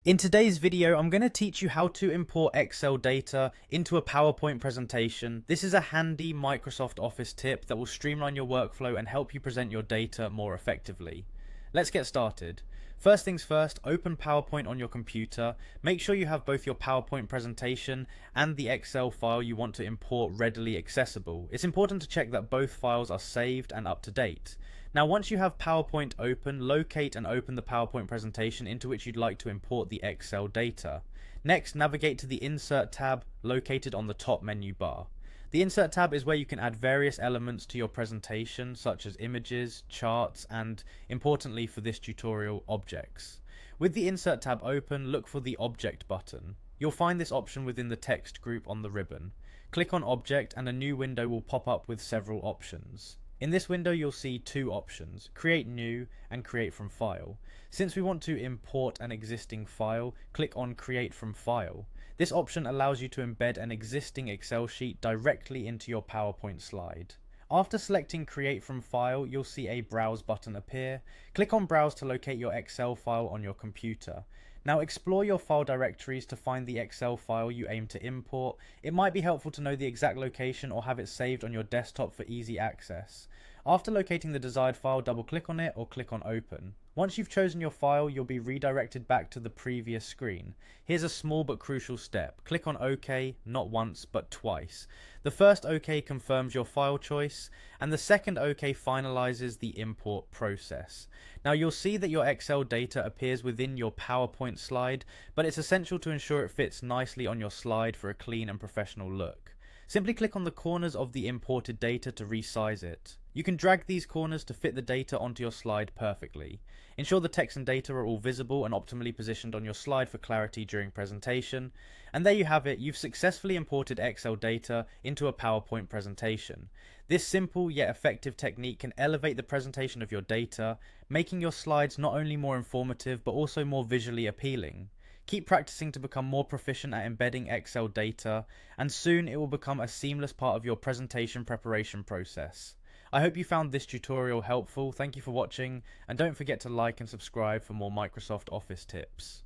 In today's video, I'm going to teach you how to import Excel data into a PowerPoint presentation. This is a handy Microsoft Office tip that will streamline your workflow and help you present your data more effectively. Let's get started. First things first, open PowerPoint on your computer. Make sure you have both your PowerPoint presentation and the Excel file you want to import readily accessible. It's important to check that both files are saved and up to date. Now, once you have PowerPoint open, locate and open the PowerPoint presentation into which you'd like to import the Excel data. Next, navigate to the Insert tab located on the top menu bar. The Insert tab is where you can add various elements to your presentation, such as images, charts, and, importantly for this tutorial, objects. With the Insert tab open, look for the Object button. You'll find this option within the text group on the ribbon. Click on Object and a new window will pop up with several options. In this window you'll see two options, Create New and Create from File. Since we want to import an existing file, click on Create from File. This option allows you to embed an existing Excel sheet directly into your PowerPoint slide. After selecting Create from File, you'll see a Browse button appear. Click on Browse to locate your Excel file on your computer. Now explore your file directories to find the Excel file you aim to import. It might be helpful to know the exact location or have it saved on your desktop for easy access. After locating the desired file, double click on it or click on Open. Once you've chosen your file, you'll be redirected back to the previous screen. Here's a small but crucial step. Click on OK, not once but twice. The first OK confirms your file choice, and the second OK finalizes the import process. Now you'll see that your Excel data appears within your PowerPoint slide, but it's essential to ensure it fits nicely on your slide for a clean and professional look. Simply click on the corners of the imported data to resize it. You can drag these corners to fit the data onto your slide perfectly. Ensure the text and data are all visible and optimally positioned on your slide for clarity during presentation. And there you have it, you've successfully imported Excel data into a PowerPoint presentation. This simple yet effective technique can elevate the presentation of your data, making your slides not only more informative but also more visually appealing. Keep practicing to become more proficient at embedding Excel data, and soon it will become a seamless part of your presentation preparation process. I hope you found this tutorial helpful. Thank you for watching, and don't forget to like and subscribe for more Microsoft Office tips.